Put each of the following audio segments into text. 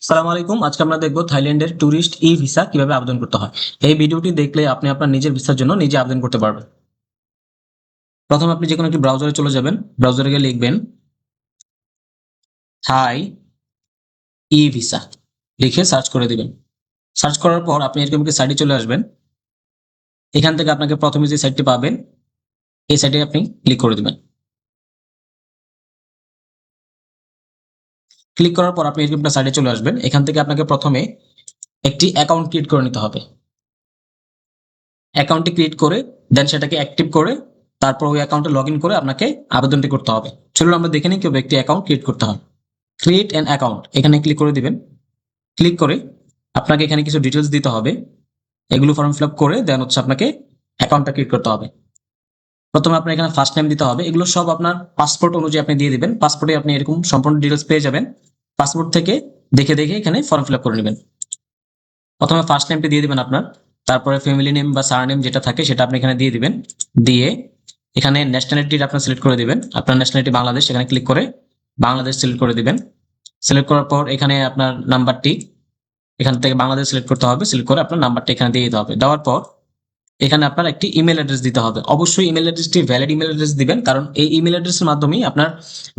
সালাম আলাইকুম। আজকে আমরা দেখবো থাইল্যান্ডের ট্যুরিস্ট ই ভিসা কিভাবে আবেদন করতে হয়। এই ভিডিওটি দেখলে আপনি আপনার নিজের ভিসার জন্য নিজে আবেদন করতে পারবেন। প্রথমে আপনি যে কোনো একটি ব্রাউজারে চলে যাবেন। ব্রাউজারে গিয়ে লিখবেন থাই ই ভিসা, লিখে সার্চ করে দিবেন। সার্চ করার পর আপনি এরকম একটি সাইটে চলে আসবেন। এখান থেকে আপনাকে প্রথমে যে সাইটটি পাবেন এই সাইটে আপনি ক্লিক করে দিবেন। ক্লিক করার পর আপনি এরকম একটা সাইটে চলে আসবেন। এখান থেকে আপনাকে প্রথমে একটি অ্যাকাউন্ট ক্রিয়েট করে নিতে হবে। অ্যাকাউন্টটি ক্রিয়েট করে দেন সেটাকে অ্যাক্টিভ করে তারপর ওই অ্যাকাউন্টে লগ ইন করে আপনাকে আবেদনটি করতে হবে। চলুন আমরা দেখে নিই কিভাবে একটি অ্যাকাউন্ট ক্রিয়েট করতে হয়। ক্রিয়েট অ্যান অ্যাকাউন্ট এখানে ক্লিক করে দিবেন। ক্লিক করে আপনাকে এখানে কিছু ডিটেলস দিতে হবে। এগুলো ফর্ম ফিল আপ করে দেন হচ্ছে আপনাকে অ্যাকাউন্টটা ক্রিয়েট করতে হবে। প্রথমে আপনার এখানে ফার্স্ট নেম দিতে হবে। এগুলো সব আপনার পাসপোর্ট অনুযায়ী আপনি দিয়ে দিবেন। পাসপোর্টে আপনি এরকম সম্পূর্ণ ডিটেলস পেয়ে যাবেন। পাসপোর্ট থেকে দেখে দেখে এখানে ফর্ম ফিল আপ করে নেবেন। প্রথমে ফার্স্ট নেমটি দিয়ে দিবেন আপনার, তারপরে ফ্যামিলি নেম বা সার নেম যেটা থাকে সেটা আপনি এখানে দিয়ে দিবেন। দিয়ে এখানে ন্যাশনালিটিটা আপনার সিলেক্ট করে দিবেন। আপনার ন্যাশনালিটি বাংলাদেশ, এখানে ক্লিক করে বাংলাদেশ সিলেক্ট করে দিবেন। সিলেক্ট করার পর এখানে আপনার নাম্বারটি এখান থেকে বাংলাদেশ সিলেক্ট করতে হবে। সিলেক্ট করে আপনার নাম্বারটা এখানে দিয়ে দিতে হবে। দেওয়ার পর এখানে আপনার একটি ইমেল অ্যাড্রেস দিতে হবে। অবশ্যই ইমেল অ্যাড্রেসটি ভ্যালিড ইমেল অ্যাড্রেস দিবেন, কারণ এই ইমেল অ্যাড্রেসের মাধ্যমেই আপনার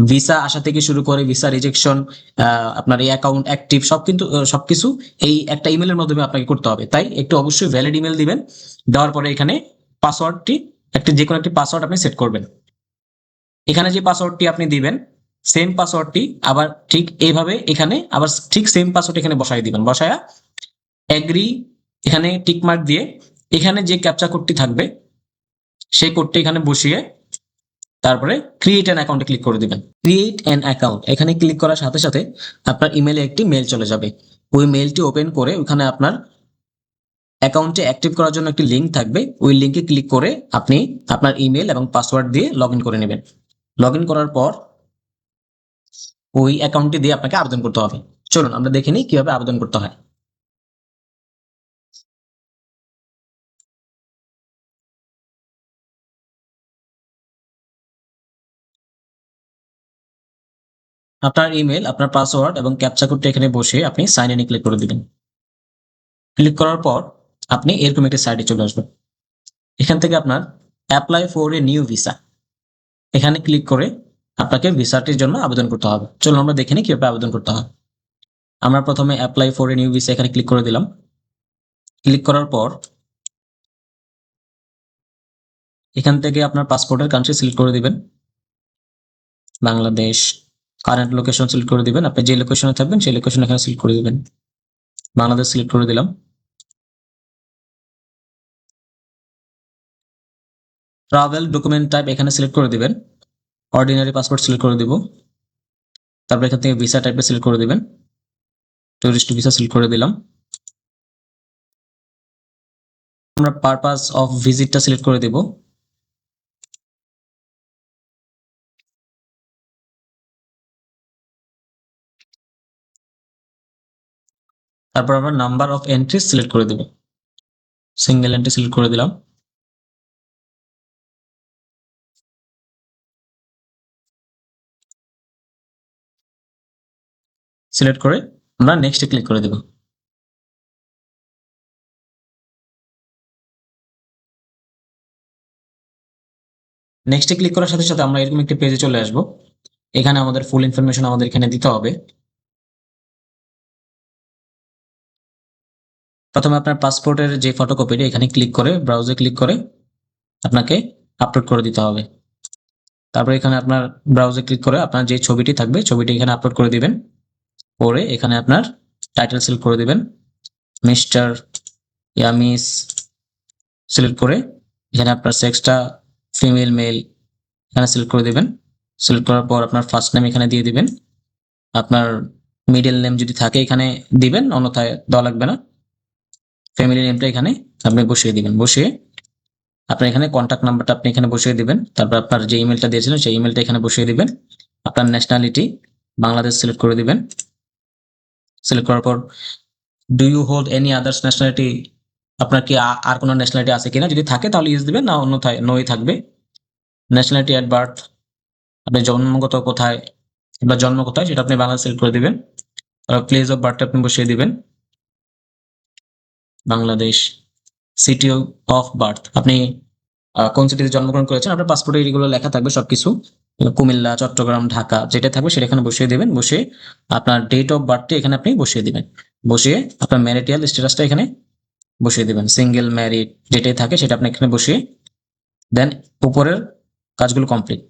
ভিসা আসা থেকে শুরু করে ভিসা রিজেকশন, আপনার এই অ্যাকাউন্ট অ্যাক্টিভ সবকিছু এই একটা ইমেলের মাধ্যমে আপনাকে করতে হবে। তাই একটু অবশ্যই ভ্যালিড ইমেল দিবেন। দেওয়ার পরে এখানে পাসওয়ার্ডটি যে কোনো একটি পাসওয়ার্ড আপনি সেট করবেন। এখানে যে পাসওয়ার্ডটি আপনি দিবেন সেম পাসওয়ার্ডটি আবার ঠিক এইভাবে এখানে আবার ঠিক সেম পাসওয়ার্ড এখানে বসাই দিবেন। বসায়া এগ্রি এখানে টিক মার্ক দিয়ে এখানে যে ক্যাপচা কোডটি থাকবে সেই কোডটি এখানে বসিয়ে তারপরে ক্রিয়েট অ্যান অ্যাকাউন্টে ক্লিক করে দিবেন। ক্রিয়েট অ্যান অ্যাকাউন্ট এখানে ক্লিক করার সাথে সাথে আপনার ইমেলে একটি মেল চলে যাবে। ওই মেলটি ওপেন করে ওখানে আপনার অ্যাকাউন্টে অ্যাক্টিভ করার জন্য একটি লিঙ্ক থাকবে। ওই লিঙ্কে ক্লিক করে আপনি আপনার ইমেল এবং পাসওয়ার্ড দিয়ে লগ ইন করে নেবেন। লগ ইন করার পর ওই অ্যাকাউন্টটি দিয়ে আপনাকে আবেদন করতে হবে। চলুন আমরা দেখে নিই কিভাবে আবেদন করতে হয়। আপনার ইমেল, আপনার পাসওয়ার্ড এবং ক্যাপচা কোডটা এখানে বসে আপনি সাইন ইনে ক্লিক করে দিবেন। ক্লিক করার পর আপনি এরকম একটি সাইটে চলে আসবেন। এখান থেকে আপনার apply for a new visa এখানে ক্লিক করে আপনাকে ভিসাটির জন্য আবেদন করতে হবে। চলুন আমরা দেখে নিই কিভাবে আবেদন করতে হয়। আমরা প্রথমে apply for a new visa এখানে ক্লিক করে দিলাম। ক্লিক করার পর এখান থেকে আপনার পাসপোর্টের কান্ট্রি সিলেক্ট করে দিবেন। বাংলাদেশ। কারেন্ট লোকেশন সিলেক্ট করে দিবেন। আপনি যে লোকেশনে থাকবেন সেই লোকেশন এখানে সিলেক্ট করে দিবেন। বাংলাদেশ সিলেক্ট করে দিলাম। ট্রাভেল ডকুমেন্ট টাইপ এখানে সিলেক্ট করে দিবেন। অর্ডিনারি পাসপোর্ট সিলেক্ট করে দিব। তারপর এখান থেকে ভিসা টাইপে সিলেক্ট করে দিবেন। টুরিস্ট ভিসা সিলেক্ট করে দিলাম। আমরা পারপাস অফ ভিজিটটা সিলেক্ট করে দিব। তারপর আমরা নাম্বার অফ এন্ট্রি সিলেক্ট করে দিব। সিঙ্গেল এন্ট্রি সিলেক্ট করে দিলাম। সিলেক্ট করে আমরা নেক্সটে ক্লিক করে দেব। নেক্সটে ক্লিক করার সাথে সাথে আমরা এরকম একটি পেজে চলে আসব। এখানে আমাদের ফুল ইনফরমেশন আমাদের এখানে দিতে হবে। প্রথমে আপনার পাসপোর্টের যে ফটোকপিটি এখানে ক্লিক করে ব্রাউজে ক্লিক করে আপনাকে আপলোড করে দিতে হবে। তারপর এখানে আপনার ব্রাউজে ক্লিক করে আপনার যে ছবিটি থাকবে ছবিটি এখানে আপলোড করে দিবেন। পরে এখানে আপনার টাইটেল সিলেক্ট করে দিবেন, মিস্টার ইয়ামিস সিলেক্ট করে এখানে আপনার সেক্সটা ফিমেল মেল এখানে সিলেক্ট করে দিবেন। সিলেক্ট করার পর আপনার ফার্স্ট নেম এখানে দিয়ে দিবেন। আপনার মিডল নেম যদি থাকে এখানে দিবেন, অন্যথায় দেওয়া লাগবে না। ফ্যামিলি নেমটা এখানে আপনি বসিয়ে দিবেন। বসিয়ে আপনার এখানে কন্ট্যাক্ট নাম্বারটা আপনি এখানে বসিয়ে দিবেন। তারপর আপনার যে ইমেলটা দিয়েছিলেন সেই ইমেলটা এখানে বসিয়ে দিবেন। আপনার ন্যাশনালিটি বাংলাদেশ সিলেক্ট করে দিবেন। সিলেক্ট করার পর do you hold any others nationality, আপনার কি আর কোনো ন্যাশনালিটি আছে কিনা, যদি থাকে তাহলে ইয়েস দিবেন, না অন্যথায় নোই থাকবে। ন্যাশনালিটি অ্যাট বার্থ, আপনি জন্ম কোথায় সেটা আপনি বাংলাদেশ সিলেক্ট করে দিবেন। প্লেস অফ বার্থ আপনি বসিয়ে দিবেন বাংলাদেশ, সিটি অফ বার্থ আপনি কোন সিটিতে জন্মগ্রহণ করেছেন আপনার পাসপোর্টে এগুলো লেখা থাকবে সবকিছু, কুমিল্লা, চট্টগ্রাম, ঢাকা যেটা থাকবে সেটা এখানে বসিয়ে দিবেন। বসিয়ে আপনার ডেট অফ বার্থটি এখানে আপনি বসিয়ে দিবেন। বসিয়ে আপনার ম্যারিটাল স্ট্যাটাসটা এখানে বসিয়ে দিবেন, সিঙ্গেল, ম্যারিড যেটাই থাকে সেটা আপনি এখানে বসিয়ে দেন উপরের কাজগুলো কমপ্লিট।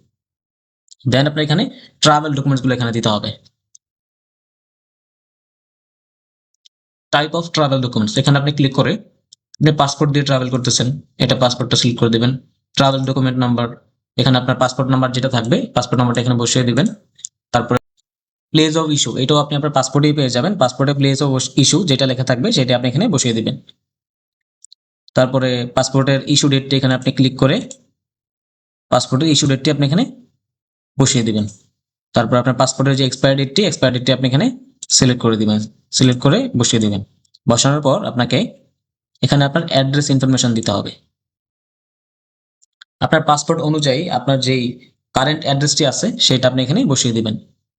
দেন আপনার এখানে ট্রাভেল ডকুমেন্টসগুলো এখানে দিতে হবে। টাইপ অফ ট্রাভেল ডকুমেন্টস এখানে আপনি ক্লিক করে আপনি পাসপোর্ট দিয়ে ট্রাভেল করতেছেন, এটা পাসপোর্টটা সিলেক্ট করে দিবেন। ট্রাভেল ডকুমেন্ট নাম্বার এখানে আপনার পাসপোর্ট নাম্বার যেটা থাকবে পাসপোর্ট নাম্বারটা এখানে বসিয়ে দিবেন। তারপরে প্লেস অফ ইস্যু এটাও আপনি আপনার পাসপোর্টেই পেয়ে যাবেন, পাসপোর্টে প্লেস অফ ইস্যু যেটা লেখা থাকবে সেটা আপনি এখানে বসিয়ে দিবেন। তারপরে পাসপোর্টের ইস্যু ডেটটি এখানে আপনি ক্লিক করে পাসপোর্টের ইস্যু ডেটটি আপনি এখানে বসিয়ে দিবেন। তারপর আপনার পাসপোর্টের যে এক্সপায়ার ডেটটি আপনি এখানে সিলেক্ট করে দিবেন, সিলেক্ট করে বসিয়ে দিবেন। বসানোর পর আপনাকে এখানে আপনার অ্যাড্রেস ইনফরমেশন দিতে হবে। আপনার পাসপোর্ট অনুযায়ী আপনার যেই কারেন্ট অ্যাড্রেসটি আছে সেটা আপনি এখানে বসিয়ে দিবেন।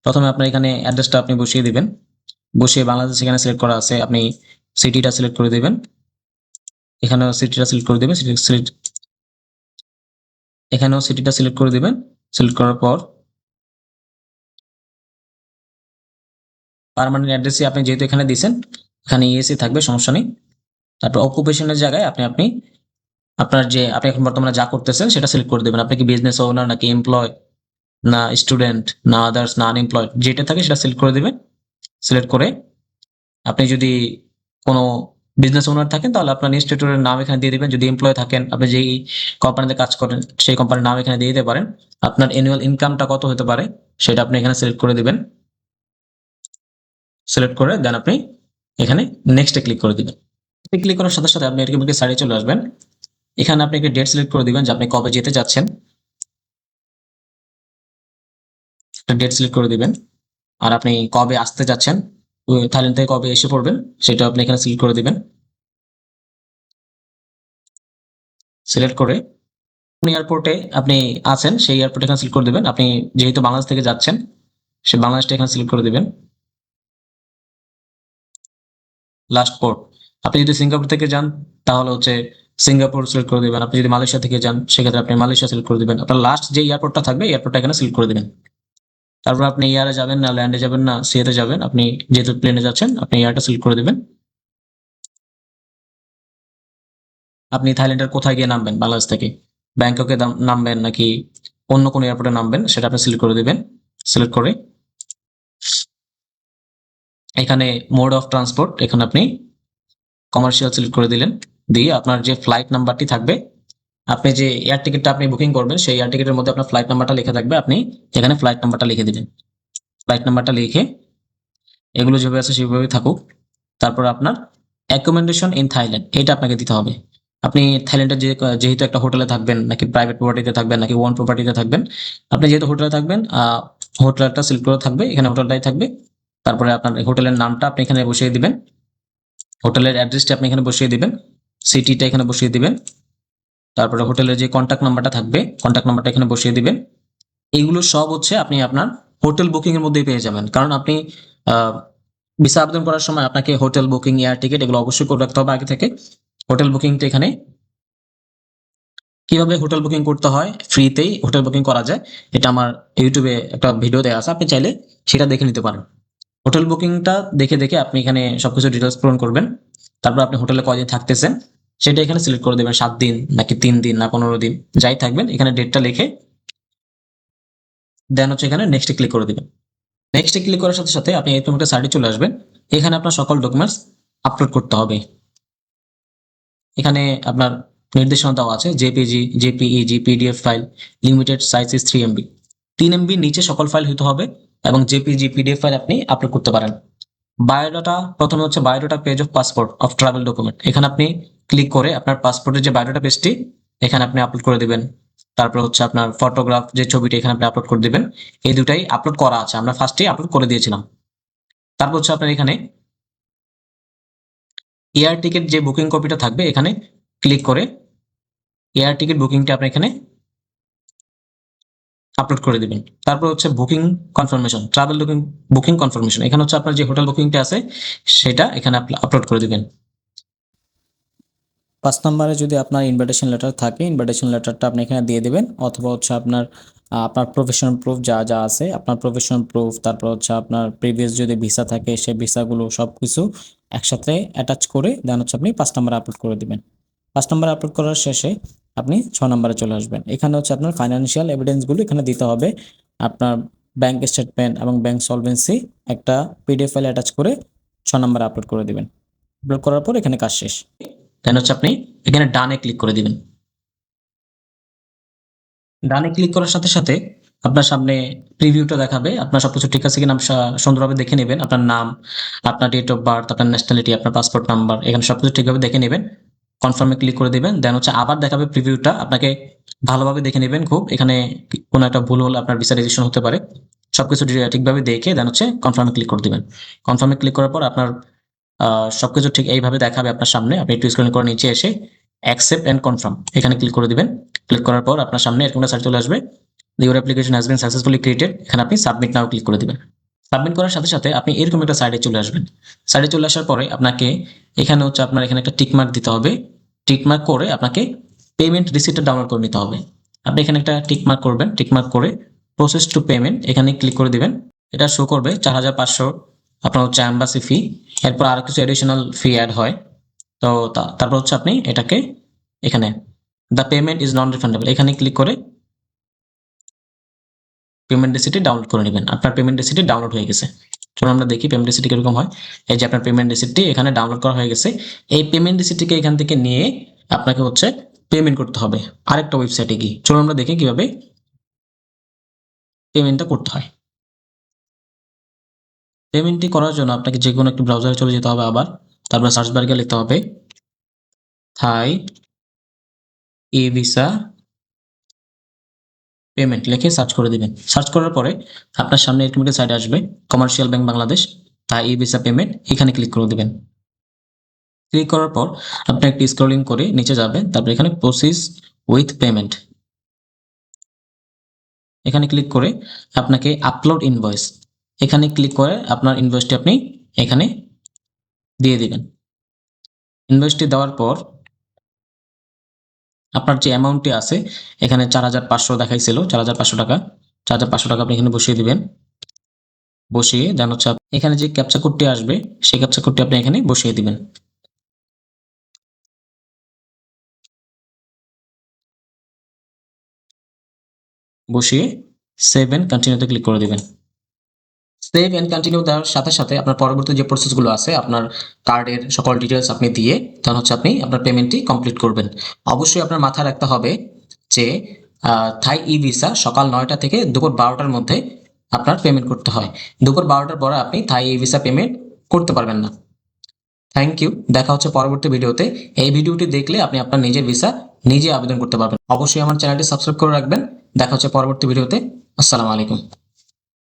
প্রথমে আপনার এখানে অ্যাড্রেসটা আপনি বসিয়ে দিবেন। বসিয়ে বাংলাদেশ এখানে সিলেক্ট করা আছে, আপনি সিটিটা সিলেক্ট করে দিবেন। এখানেও সিটিটা সিলেক্ট করে দিবেন, এখানেও সিটিটা সিলেক্ট করে দিবেন। সিলেক্ট করার পর পার্মানেন্ট অ্যাড্রেসই আপনি যেহেতু এখানে দিয়েছেন এখানে ইএসি থাকবে, সমস্যা নেই। তারপর অকুপেশনের জায়গায় আপনি আপনার যে আপনি এখন বর্তমানে যা করতেছেন সেটা সিলেক্ট করে দেবেন। আপনি কি বিজনেস ওনার নাকি এমপ্লয় না স্টুডেন্ট না আদার্স না আনএমপ্লয়েড যেটা থাকে সেটা সিলেক্ট করে দিবেন। সিলেক্ট করে আপনি যদি কোনো বিজনেস ওনার থাকেন তাহলে আপনার ইনস্টিটিউটের নাম এখানে দিয়ে দিবেন। যদি এমপ্লয় থাকেন আপনি যেই কোম্পানিতে কাজ করেন সেই কোম্পানির নাম এখানে দিয়ে দিতে পারেন। আপনার অ্যানুয়াল ইনকামটা কত হতে পারে সেটা আপনি এখানে সিলেক্ট করে দিবেন। সিলেক্ট করে দেন আপনি এখানে নেক্সটে ক্লিক করে দিবেন। ক্লিক করার সাথে সাথে আপনি এরকম একটা সাইডে চলে আসবেন। এখানে আপনি একটা ডেট সিলেক্ট করে দিবেন যে আপনি কবে যেতে যাচ্ছেন, একটা ডেট সিলেক্ট করে দিবেন। আর আপনি কবে আসতে যাচ্ছেন, থাইল্যান্ড থেকে কবে এসে পড়বেন সেটা আপনি এখানে সিলেক্ট করে দিবেন। সিলেক্ট করে কোন এয়ারপোর্টে আপনি আছেন সেই এয়ারপোর্ট এখানে সিলেক্ট করে দিবেন। আপনি যেহেতু বাংলাদেশ থেকে যাচ্ছেন সে বাংলাদেশটা এখানে সিলেক্ট করে দিবেন। লাস্ট পোর্ট আপনি যদি সিঙ্গাপুর থেকে যান তাহলে হচ্ছে সিঙ্গাপুর সিলেক্ট করে দিবেন। আপনি যদি মালয়েশিয়া থেকে যান সেক্ষেত্রে আপনি মালয়েশিয়া সিলেক্ট করে দিবেন। আপনার লাস্ট যে এয়ারপোর্টটা থাকবে এয়ারপোর্টটা এখানে সিলেক্ট করে দিবেন। তারপর আপনি এয়ারে যাবেন না ল্যান্ডে যাবেন না সিএতে যাবেন, আপনি যেহেতু প্লেনে যাচ্ছেন আপনি এয়ারটা সিলেক্ট করে দিবেন। আপনি থাইল্যান্ডের কোথায় গিয়ে নামবেন, বাংলাদেশ থেকে ব্যাংককে নামবেন নাকি অন্য কোনো এয়ারপোর্টে নামবেন সেটা আপনি সিলেক্ট করে দিবেন। সিলেক্ট করে এখানে মোড অফ ট্রান্সপোর্ট এখানে আপনি কমার্শিয়াল সিলেক্ট করে দিলেন। দিয়ে আপনার যে ফ্লাইট নাম্বারটি থাকবে, আপনি যে এয়ার টিকিটটা আপনি বুকিং করবেন সেই এয়ার টিকিটের মধ্যে আপনার ফ্লাইট নাম্বারটা লেখা থাকবে, আপনি এখানে ফ্লাইট নাম্বারটা লিখে দিবেন। ফ্লাইট নাম্বারটা লিখে এগুলো যেভাবে আছে সেভাবেই থাকুক। তারপর আপনার অ্যাকোমোডেশন ইন থাইল্যান্ড এটা আপনাকে দিতে হবে। আপনি থাইল্যান্ডের যেহেতু একটা হোটেলে থাকবেন নাকি প্রাইভেট প্রপার্টিতে থাকবেন নাকি ওয়ান প্রপার্টিতে থাকবেন, আপনি যেহেতু হোটেলে থাকবেন হোটেলটা সিলেক্ট করে থাকবে, এখানে হোটেলটাই থাকবে। তারপরে আপনার হোটেলের নামটা আপনি এখানে বসিয়ে দিবেন, হোটেলের অ্যাড্রেসটা আপনি এখানে বসিয়ে দিবেন, সিটিটা এখানে বসিয়ে দিবেন। তারপরে হোটেলের যে কন্ট্যাক্ট নাম্বারটা থাকবে কন্ট্যাক্ট নাম্বারটা এখানে বসিয়ে দিবেন। এইগুলো সব হচ্ছে আপনি আপনার হোটেল বুকিং এর মধ্যেই পেয়ে যাবেন, কারণ আপনি ভিসা আবেদন করার সময় আপনাকে হোটেল বুকিং, এয়ার টিকিট এগুলো অবশ্যই করে রাখতে হবে আগে থেকে। হোটেল বুকিংটা এখানে কিভাবে হোটেল বুকিং করতে হয় ফ্রিতেই হোটেল বুকিং করা যায় এটা আমার ইউটিউবে একটা ভিডিও দেওয়া আছে, আপনি চাইলে সেটা দেখে নিতে পারেন। হোটেল বুকিংটা দেখে দেখে আপনি এখানে সবকিছু ডিটেলস পূরণ করবেন। তারপর আপনি হোটেলে কয়দিন থাকতেছেন সেটা এখানে সিলেক্ট করে দেবেন, 7 দিন নাকি 3 দিন না 15 দিন যাই থাকবেন, এখানে ডেটটা লিখে দেন হচ্ছে এখানে নেক্সটে ক্লিক করে দিবেন। নেক্সটে ক্লিক করার সাথে সাথে আপনি এরকম একটা সাইটে চলে আসবেন। এখানে আপনার সকল ডকুমেন্টস আপলোড করতে হবে। এখানে আপনার নির্দেশনা দেওয়া আছে JPG, JPEG, PDF file, limited size is 3 MB। 3 MB নিচে সকল ফাইল হতে হবে এবং জেপিজি পিডিএফ ফাইল আপনি আপলোড করতে পারেন। বায়োডাটা প্রথমে হচ্ছে biodata page of passport of travel document, এখানে আপনি ক্লিক করে আপনার পাসপোর্টের যে বায়োডাটা পেজটি এখানে আপনি আপলোড করে দিবেন। তারপর হচ্ছে আপনার ফটোগ্রাফ যে ছবিটা এখানে আপনি আপলোড করে দিবেন। এই দুটাই আপলোড করা আছে, আমরা ফার্স্টেই আপলোড করে দিয়েছিলাম। তারপর হচ্ছে আপনার এখানে এয়ার টিকিট যে বুকিং কপিটা থাকবে এখানে ক্লিক করে এয়ার টিকিট বুকিংটা আপনি এখানে আপলোড করে দিবেন। তারপর হচ্ছে booking confirmation, travel booking confirmation, এখানে হচ্ছে আপনার যে হোটেল বুকিংটা আছে সেটা এখানে আপলোড করে দিবেন। 5 নম্বরে যদি আপনার ইনভাইটেশন লেটার থাকে, ইনভাইটেশন লেটারটা আপনি এখানে দিয়ে দিবেন, অথবা হচ্ছে আপনার প্রফেশনাল প্রুফ যা যা আছে, আপনার প্রফেশনাল প্রুফ, তারপর হচ্ছে আপনার প্রিভিয়াস যদি ভিসা থাকে সেই ভিসাগুলো সব কিছু একসাথে অ্যাটাচ করে দেন হচ্ছে আপনি 5 নম্বরে আপলোড করে দিবেন। 5 নম্বরে আপলোড করার শেষে আপনি 6 নম্বরে চলে আসবেন। এখানে হচ্ছে আপনার ফাইন্যান্সিয়াল এভিডেন্সগুলো এখানে দিতে হবে। আপনার ব্যাংক স্টেটমেন্ট এবং ব্যাংক সলভেন্সি একটা পিডিএফ ফাইলে অ্যাটাচ করে 6 নম্বরে আপলোড করে দিবেন। আপলোড করার পর এখানে কাজ শেষ। দেন হচ্ছে আপনি এখানে ডানে ক্লিক করে দিবেন। ডানে ক্লিক করার সাথে সাথে আপনার সামনে প্রিভিউটা দেখাবে। আপনার সবকিছু ঠিক আছে কিনা সুন্দরভাবে দেখে নেবেন। আপনার নাম, আপনার ডেট অফ বার্থ, আপনার ন্যাশনালিটি, আপনার পাসপোর্ট নাম্বার, এখানে সবকিছু ঠিকভাবে দেখে নেবেন। কনফার্মে ক্লিক করে দিবেন। দেন হচ্ছে আবার দেখাবে প্রিভিউটা, আপনাকে ভালোভাবে দেখে নেবেন খুব। এখানে কোনো একটা ভুল হলে আপনার ভিসা রেজিস্ট্রেশন হতে পারে। সবকিছু ঠিকভাবে দেখে দেন হচ্ছে কনফার্মে ক্লিক করে দিবেন। কনফার্মে ক্লিক করার পর আপনার সবকিছু ঠিক এইভাবে দেখাবে আপনার সামনে। আপনি একটু স্ক্রল করে নিচে এসে অ্যাকসেপ্ট এন্ড কনফার্ম এখানে ক্লিক করে দিবেন। ক্লিক করার পর আপনার সামনে এরকম একটা সাইট চলে আসবে, your application has been successfully created. এখানে আপনি সাবমিট নাও ক্লিক করে দিবেন। সাবমিট করার সাথে সাথে আপনি এরকম একটা সাইডে চলে আসবেন। সাইডে চলে আসার পরে আপনাকে এখানে হচ্ছে আপনার এখানে একটা টিকমার্ক দিতে হবে। টিকমার্ক করে আপনাকে পেমেন্ট রিসিপ্টটা ডাউনলোড করে নিতে হবে। আপনি এখানে একটা টিকমার্ক করবেন। টিকমার্ক করে প্রসেস টু পেমেন্ট এখানে ক্লিক করে দিবেন। এটা শো করবে 4,500 আপনার হচ্ছে অ্যাম্বাসি ফি। এরপর আরো কিছু এডিশনাল ফি অ্যাড হয়। তো তারপর হচ্ছে আপনি এটাকে এখানে the payment is non refundable এখানে ক্লিক করে পেমেন্ট রিসিপ্টটি ডাউনলোড করে নেবেন। আপনার পেমেন্ট রিসিপ্টটি ডাউনলোড হয়ে গেছে। চলুন আমরা দেখি পেমেন্ট রিসিপ্ট কিরকম হয়। এই যে আপনার পেমেন্ট রিসিপ্টটি এখানে ডাউনলোড করা হয়ে গেছে। এই পেমেন্ট রিসিপ্টটিকে এখান থেকে নিয়ে আপনাকে হচ্ছে পেমেন্ট করতে হবে আরেকটা ওয়েবসাইটে গিয়ে। চলুন আমরা দেখি কিভাবে পেমেন্টটা করতে হয়। পেমেন্টটি করার জন্য আপনাকে যে কোনো একটি ব্রাউজারে চলে যেতে হবে আবার। তারপর সার্চ বারে গিয়ে লিখতে হবে থাই ই ভিসা পেমেন্ট লিখে সার্চ করে দিবেন। সার্চ করার পরে আপনার সামনে এরকম একটা সাইট আসবে, কমার্শিয়াল ব্যাংক বাংলাদেশ থাই ই ভিসা পেমেন্ট, এখানে ক্লিক করে দিবেন। ক্লিক করার পর আপনি একটি স্ক্রলিং করে নিচে যাবেন, তারপর এখানে প্রসেস উইথ পেমেন্ট এখানে ক্লিক করে আপনাকে আপলোড ইনভয়েস এখানে ক্লিক করে আপনার ইনভয়েসটি আপনি এখানে দিয়ে দিবেন। ইনভয়েসটি দেওয়ার পর আপনার যে অ্যামাউন্টটি আছে এখানে 4,500 দেখাইছিল, 4,500 টাকা। 4,500 টাকা আপনি এখানে বসিয়ে দিবেন। বসিয়ে দেন হচ্ছে এখানে যে ক্যাপচা কোডটি আসবে সেই ক্যাপচা কোডটি আপনি এখানে বসিয়ে দিবেন। বসিয়ে সেভ এন্ড কন্টিনিউতে ক্লিক করে দিবেন। সেভ এন্ড কন্টিনিউ দেওয়ার সাথে সাথে আপনার পরবর্তী যে প্রসেসগুলো আছে আপনার কার্ডের সকল ডিটেলস আপনি দিয়ে তখন হচ্ছে আপনি আপনার পেমেন্টটি কমপ্লিট করবেন। অবশ্যই আপনার মাথায় রাখতে হবে যে থাই ই ভিসা সকাল 9টা থেকে দুপুর 12টার মধ্যে আপনার পেমেন্ট করতে হয়। দুপুর 12টার পরে আপনি থাই ই ভিসা পেমেন্ট করতে পারবেন না। থ্যাংক ইউ, দেখা হচ্ছে পরবর্তী ভিডিওতে। এই ভিডিওটি দেখলে আপনি আপনার নিজের ভিসা নিজে আবেদন করতে পারবেন। অবশ্যই আমার চ্যানেলটি সাবস্ক্রাইব করে রাখবেন। দেখা হচ্ছে পরবর্তী ভিডিওতে। আসসালামু আলাইকুম।